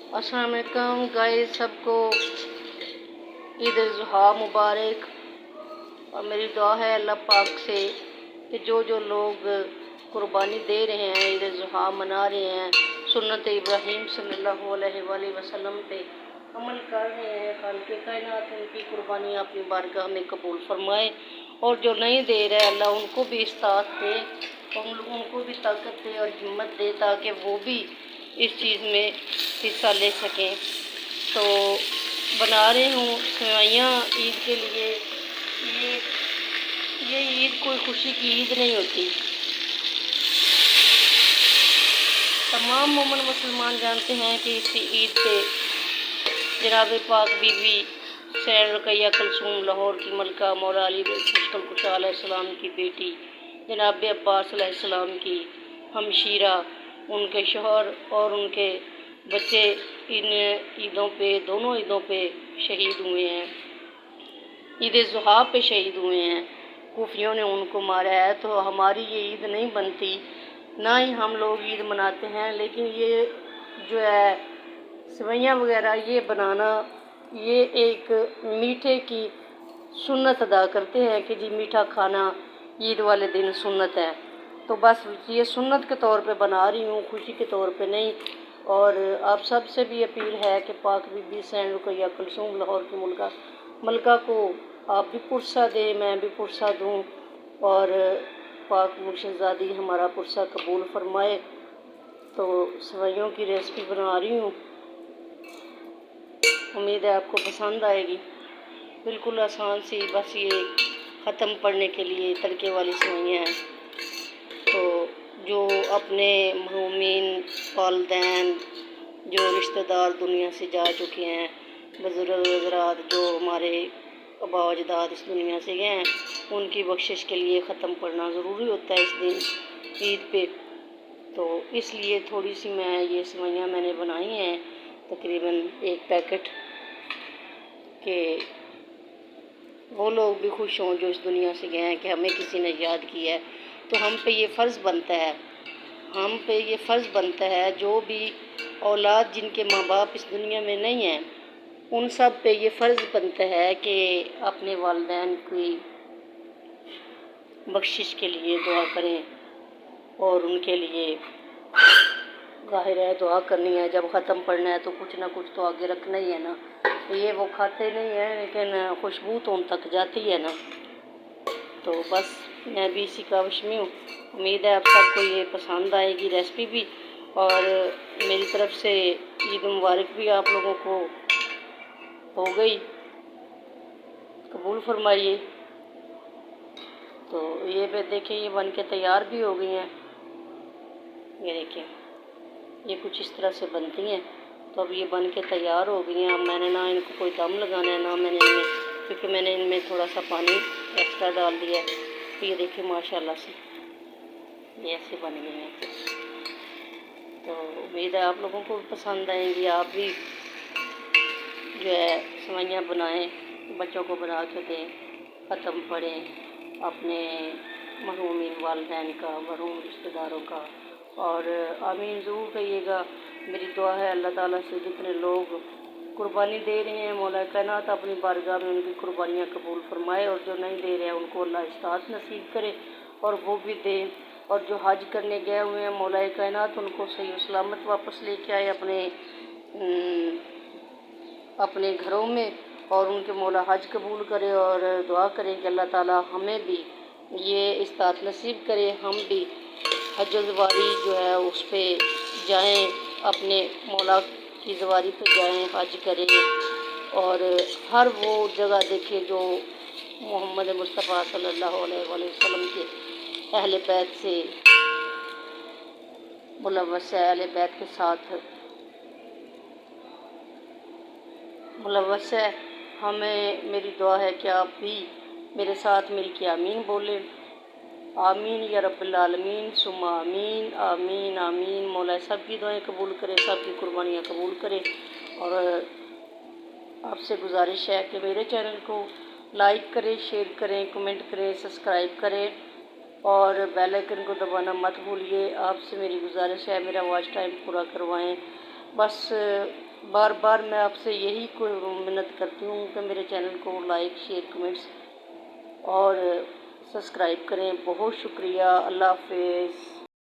अस्सलाम वालेकुम गाइस, सबको ईद ज़ुहा मुबारक। और मेरी दुआ है अल्लाह पाक से कि जो जो लोग कुर्बानी दे रहे हैं, ईद ज़ुहा मना रहे हैं, सुन्नत इब्राहीम सल्लल्लाहु अलैहि वसल्लम पे अमल कर रहे हैं, खालिक़ कायनात उनकी कुर्बानी अपनी बारगाह में कबूल फरमाए। और जो नहीं दे रहे अल्लाह उनको भी इस्तात दे, उनको भी ताकत दे और हिम्मत दे, ताकि वो भी इस चीज़ में हिस्सा ले सकें। तो बना रही हूँ सेवइयाँ ईद के लिए। ये ईद कोई खुशी की ईद नहीं होती। तमाम मोमिन मुसलमान जानते हैं कि इसी ईद पे जनाब पाक बीबी सैयद रुकैया कुलसूम लाहौर की मलका मौला अली मुश्किल कुशा अलैहिस्सलाम की बेटी जनाब अब्बास अलैहिस्सलाम की हमशीरा, उनके शौहर और उनके बच्चे इन ईदों पे, दोनों ईदों पे शहीद हुए हैं। ईद ज़ुहा पे शहीद हुए हैं, कुफियों ने उनको मारा है। तो हमारी ये ईद नहीं बनती, ना ही हम लोग ईद मनाते हैं। लेकिन ये जो है सेवइयाँ वगैरह ये बनाना, ये एक मीठे की सुन्नत अदा करते हैं कि जी मीठा खाना ईद वाले दिन सुन्नत है। तो बस ये सुन्नत के तौर पे बना रही हूँ, खुशी के तौर पे नहीं। और आप सब से भी अपील है कि पाक बीबी सैयद रुकैया कुलसूम लाहौर की मलका को आप भी पुरसा दें, मैं भी पुरसा दूँ, और पाक मुर्शिदादी हमारा पुरसा कबूल फरमाए। तो सेवइयों की रेसिपी बना रही हूँ, उम्मीद है आपको पसंद आएगी। बिल्कुल आसान सी, बस ये ख़त्म पढ़ने के लिए तड़के वाली सेवइयाँ हैं। तो जो अपने महरूमीन वालिदैन, जो रिश्तेदार दुनिया से जा चुके हैं, बुज़ुर्ग हज़रात जो हमारे आबा अजदाद इस दुनिया से गए हैं, उनकी बख्शिश के लिए ख़त्म पढ़ना ज़रूरी होता है इस दिन ईद पे। तो इसलिए थोड़ी सी मैं ये सेवइयाँ मैंने बनाई हैं, तकरीबन 1 पैकेट, के वो लोग भी खुश हों जो इस दुनिया से गए हैं कि हमें किसी ने याद किया है। तो हम पे ये फ़र्ज़ बनता है, जो भी औलाद जिनके माँ बाप इस दुनिया में नहीं हैं, उन सब पे ये फ़र्ज़ बनता है कि अपने वालिदैन की बख्शिश के लिए दुआ करें। और उनके लिए ज़ाहिर है दुआ करनी है, जब ख़त्म पढ़ना है तो कुछ ना कुछ तो आगे रखना ही है ना। ये वो खाते नहीं हैं, लेकिन खुशबू तो उन तक जाती है ना। तो बस मैं भी इसी काविश में हूँ। उम्मीद है आप सबको ये पसंद आएगी रेसिपी भी, और मेरी तरफ से ईद मुबारक भी आप लोगों को हो गई, कबूल फरमाइए। तो ये पे देखिए, ये बन के तैयार भी हो गई हैं। ये देखिए, ये कुछ इस तरह से बनती हैं। तो अब ये बन के तैयार हो गई हैं। अब मैंने ना इनको कोई दम लगाना है, ना मैंने इनमें, क्योंकि मैंने इनमें थोड़ा सा पानी एक्स्ट्रा डाल दिया है। तो ये देखिए माशाल्लाह से ये ऐसे बन गई हैं। तो उम्मीद है आप लोगों को भी पसंद आएंगी। आप भी जो है सेवइयाँ बनाएं, बच्चों को बना के दें, ख़त्म पढ़ें अपने मरहूमीन वालिदैन का, मरहूम रिश्तेदारों का। और आमीन ज़रूर कहिएगा। मेरी दुआ है अल्लाह ताला से जितने लोग कुर्बानी दे रहे हैं, मौला कायनात अपनी बारगाह में उनकी कुर्बानियाँ कबूल फरमाए, और जो नहीं दे रहे हैं उनको अल्लाह इस्तात नसीब करे और वो भी दें। और जो हज करने गए हुए हैं, मौला कायनात उनको सही सलामत वापस लेके आए अपने घरों में, और उनके मौला हज कबूल करे। और दुआ करें कि अल्लाह ताला हमें भी ये इस्तात नसीब करे, हम भी हज ज़वारी जो है उस पर जाएँ, अपने मौला की ज़वारी पे जाएँ, हज करें, और हर वो जगह देखें जो मोहम्मद मुस्तफ़ा सल्लल्लाहु अलैहि वसल्लम के अहले बैत से मुलव्वस है, अहले बैत के साथ मुलव्वस है। हमें, मेरी दुआ है कि आप भी मेरे साथ मिल के आमीन बोलें। आमीन या रब्बिल आलमीन, सुम्मा आमीन, आमीन आमीन। मौला सबकी दुआएं कबूल करे, सबकी कुर्बानियाँ कबूल करे। और आपसे गुजारिश है कि मेरे चैनल को लाइक करें, शेयर करें, कमेंट करें, सब्सक्राइब करें, और बेल आइकन को दबाना मत भूलिए। आपसे मेरी गुजारिश है, मेरा वॉच टाइम पूरा करवाएं। बस بار بار میں آپ سے یہی کوئی منت کرتی ہوں کہ میرے چینل کو لائک شیئر کمنٹس اور سبسکرائب کریں. بہت شکریہ. اللہ حافظ.